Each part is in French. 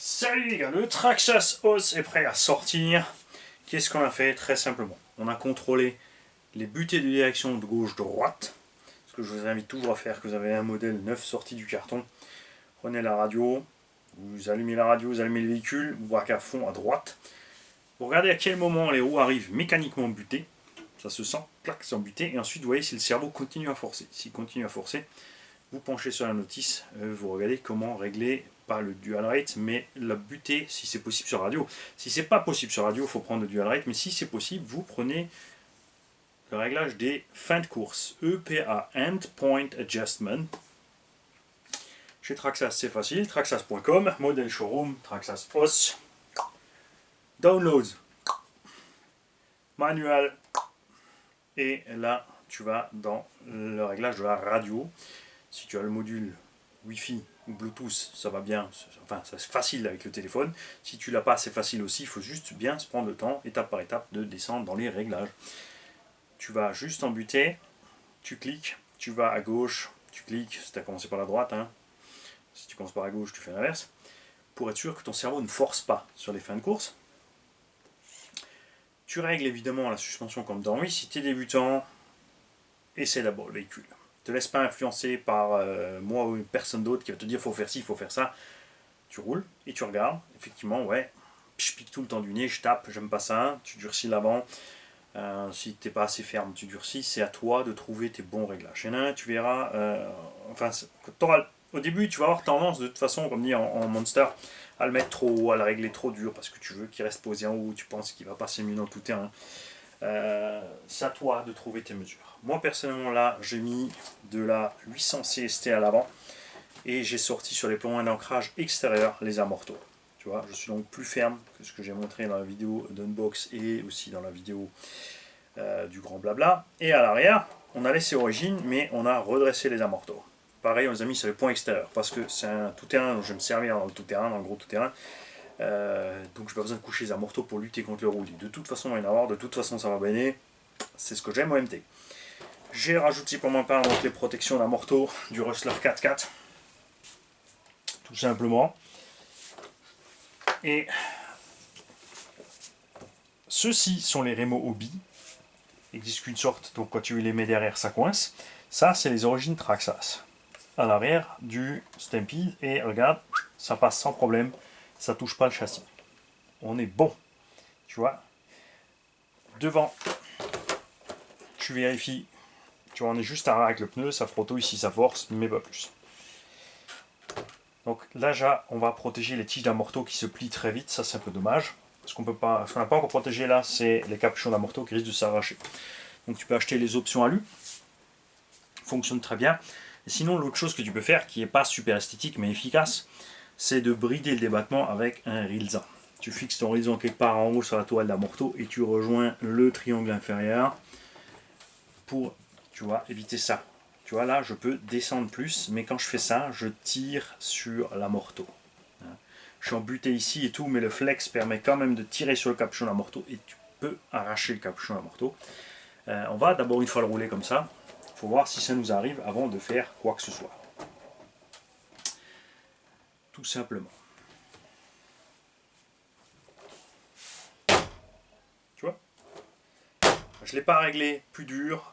Salut les gars, le Traxxas OS est prêt à sortir. Qu'est-ce qu'on a fait? Très simplement, on a contrôlé les butées de direction de gauche-droite. Ce que je vous invite toujours à faire, que vous avez un modèle neuf sorti du carton. Prenez la radio, vous allumez la radio, vous allumez le véhicule, vous braquez à fond à droite. Vous regardez à quel moment les roues arrivent mécaniquement butées. Ça se sent, clac, c'est embuté. Et ensuite, vous voyez si le cerveau continue à forcer. S'il continue à forcer, vous penchez sur la notice, vous regardez comment régler, pas le dual rate, mais la butée, si c'est possible sur radio. Si c'est pas possible sur radio, il faut prendre le dual rate, mais si c'est possible, vous prenez le réglage des fins de course, EPA, End Point Adjustment. Chez Traxxas, c'est facile, traxxas.com, modèle showroom, Traxxas OS, downloads, manuel, et là, tu vas dans le réglage de la radio. Si tu as le module Wi-Fi ou Bluetooth, ça va bien, enfin c'est facile avec le téléphone. Si tu l'as pas, c'est facile aussi, il faut juste bien se prendre le temps, étape par étape, de descendre dans les réglages. Tu vas juste en butée, tu cliques, tu vas à gauche, tu cliques, si tu as commencé par la droite, hein. Si tu commences par la gauche, tu fais l'inverse, pour être sûr que ton cerveau ne force pas sur les fins de course. Tu règles évidemment la suspension comme dans oui, si tu es débutant, essaie d'abord le véhicule. Ne te laisse pas influencer par moi ou personne d'autre qui va te dire faut faire ci, faut faire ça. Tu roules et tu regardes, effectivement, ouais, je pique tout le temps du nez, je tape, j'aime pas ça, tu durcis l'avant. Si t'es pas assez ferme, tu durcis, c'est à toi de trouver tes bons réglages. Il y en a un, tu verras, au début, tu vas avoir tendance, de toute façon, comme dit en Monster, à le mettre trop haut, à le régler trop dur, parce que tu veux qu'il reste posé en haut, tu penses qu'il va passer mieux dans tout terrain. C'est à toi de trouver tes mesures. Moi personnellement là j'ai mis de la 800 CST à l'avant et j'ai sorti sur les points d'ancrage extérieur les amortos. Tu vois, je suis donc plus ferme que ce que j'ai montré dans la vidéo d'unbox et aussi dans la vidéo du grand blabla. Et à l'arrière, on a laissé origine mais on a redressé les amortos. Pareil, on les a mis sur les points extérieurs parce que c'est un tout-terrain dont je vais me servir dans le tout-terrain, dans le gros tout-terrain. Donc j'ai pas besoin de coucher les amortos pour lutter contre le roulis. De toute façon, il va y en avoir, de toute façon, ça va baigner. C'est ce que j'aime au MT. J'ai rajouté pour ma part donc, les protections d'amorto du Rustler 4x4. Tout simplement. Et ceux-ci sont les Remo Hobby. Il existe qu'une sorte, donc quand tu les mets derrière, ça coince. Ça, c'est les origines Traxxas. À l'arrière du Stampede. Et regarde, ça passe sans problème. Ça touche pas le châssis. On est bon. Tu vois. Devant, tu vérifies. Tu vois, on est juste à ras avec le pneu. Ça frotte ici, ça force, mais pas plus. Donc là, on va protéger les tiges d'amorto qui se plient très vite. Ça, c'est un peu dommage. Ce qu'on n'a pas encore protégé là, c'est les capuchons d'amorto qui risquent de s'arracher. Donc tu peux acheter les options alu. Fonctionne très bien. Et sinon, l'autre chose que tu peux faire, qui n'est pas super esthétique mais efficace, c'est de brider le débattement avec un Rilza. Tu fixes ton Rilza quelque part en haut sur la toile d'amorto et tu rejoins le triangle inférieur pour, tu vois, éviter ça. Tu vois, là, je peux descendre plus, mais quand je fais ça, je tire sur l'amorto. Je suis embuté ici et tout, mais le flex permet quand même de tirer sur le capuchon d'amorto et tu peux arracher le capuchon d'amorto. On va d'abord une fois le rouler comme ça. Il faut voir si ça nous arrive avant de faire quoi que ce soit. Tout simplement. Tu vois? Je ne l'ai pas réglé plus dur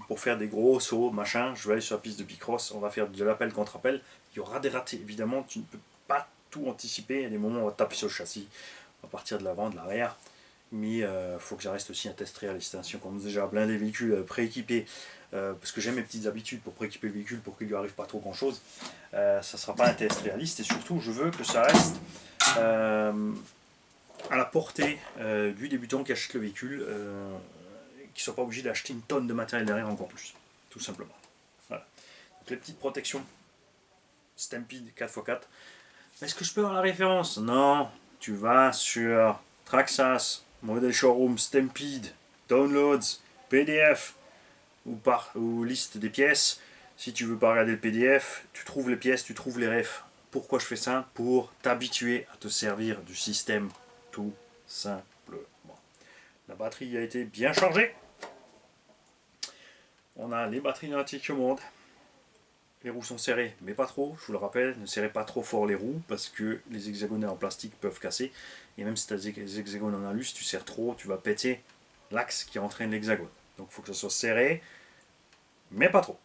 pour faire des gros sauts, machin. Je vais aller sur la piste de Bicross, on va faire de l'appel contre appel. Il y aura des ratés, évidemment, tu ne peux pas tout anticiper. Il y a des moments où on va taper sur le châssis, on va partir de l'avant, de l'arrière. Mais il faut que ça reste aussi un test réaliste. Si on commence déjà à blinder les véhicules prééquipés, parce que j'ai mes petites habitudes pour prééquiper le véhicule pour qu'il lui arrive pas trop grand chose, ça ne sera pas un test réaliste. Et surtout, je veux que ça reste à la portée du débutant qui achète le véhicule, qui ne soit pas obligé d'acheter une tonne de matériel derrière encore plus. Tout simplement. Voilà. Donc les petites protections. Stampede 4x4. Est-ce que je peux avoir la référence? Non. Tu vas sur Traxxas, Model Showroom, Stampede, Downloads, PDF ou liste des pièces. Si tu veux pas regarder le PDF, tu trouves les pièces, tu trouves les refs. Pourquoi je fais ça? Pour t'habituer à te servir du système tout simplement. La batterie a été bien chargée. On a les batteries pneumatiques au monde. Les roues sont serrées, mais pas trop, je vous le rappelle, ne serrez pas trop fort les roues parce que les hexagonales en plastique peuvent casser. Et même si tu as des hexagones en alu, si tu serres trop, tu vas péter l'axe qui entraîne l'hexagone. Donc il faut que ça soit serré, mais pas trop.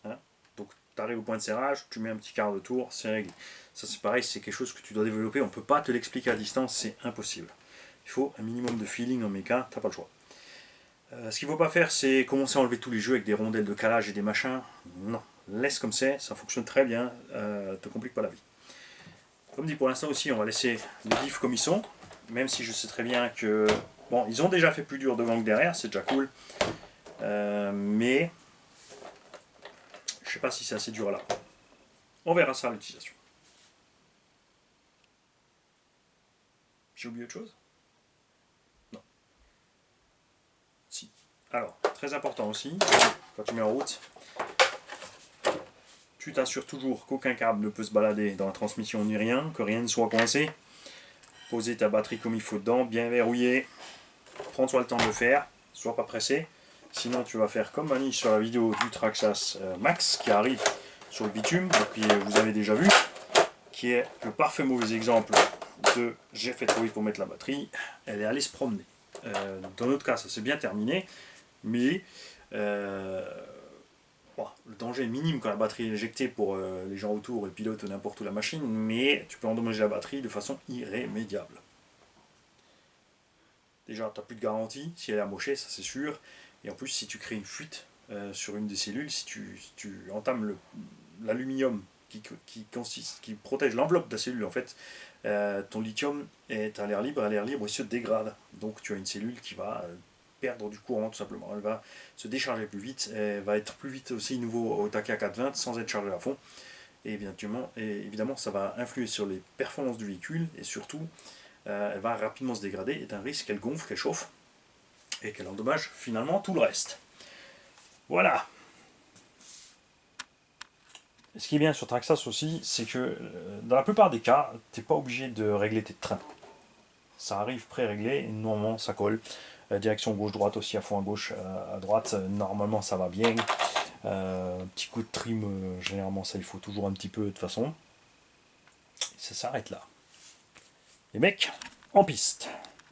Hein, donc tu arrives au point de serrage, tu mets un petit quart de tour, c'est réglé. Ça c'est pareil, c'est quelque chose que tu dois développer, on ne peut pas te l'expliquer à distance, c'est impossible. Il faut un minimum de feeling en méca, t'as pas le choix. Ce qu'il ne faut pas faire, c'est commencer à enlever tous les jeux avec des rondelles de calage et des machins. Non, laisse comme c'est, ça fonctionne très bien, te complique pas la vie. Comme dit pour l'instant aussi, on va laisser les diffs comme ils sont, même si je sais très bien que... Bon, ils ont déjà fait plus dur devant que derrière, c'est déjà cool. Mais je sais pas si c'est assez dur là. On verra ça à l'utilisation. J'ai oublié autre chose? Non. Si. Alors, très important aussi, quand tu mets en route, tu t'assures toujours qu'aucun câble ne peut se balader dans la transmission ni rien, que rien ne soit coincé. Poser ta batterie comme il faut dedans, bien verrouiller. Prends-toi le temps de le faire, sois pas pressé. Sinon tu vas faire comme Mani sur la vidéo du Traxxas Max qui arrive sur le bitume, et puis vous avez déjà vu, qui est le parfait mauvais exemple de j'ai fait trop vite pour mettre la batterie, elle est allée se promener. Dans notre cas ça s'est bien terminé, mais bon, le danger est minime quand la batterie est éjectée pour les gens autour, le pilote ou n'importe où la machine, mais tu peux endommager la batterie de façon irrémédiable. Déjà, tu n'as plus de garantie si elle est amochée, ça c'est sûr. Et en plus, si tu crées une fuite sur une des cellules, si tu entames l'aluminium qui protège l'enveloppe de la cellule, en fait, ton lithium est à l'air libre, il se dégrade. Donc tu as une cellule qui va perdre du courant tout simplement. Elle va se décharger plus vite, elle va être plus vite aussi nouveau au taquet à 420 sans être chargée à fond. Et évidemment, ça va influer sur les performances du véhicule et surtout elle va rapidement se dégrader, est un risque qu'elle gonfle, qu'elle chauffe, et qu'elle endommage finalement tout le reste. Voilà. Et ce qui est bien sur Traxxas aussi, c'est que dans la plupart des cas, tu n'es pas obligé de régler tes trains. Ça arrive pré-réglé, et normalement ça colle. Direction gauche-droite aussi, à fond à gauche, à droite, normalement ça va bien. Un petit coup de trim, généralement ça il faut toujours un petit peu de toute façon. Et ça s'arrête là. Les mecs, en piste.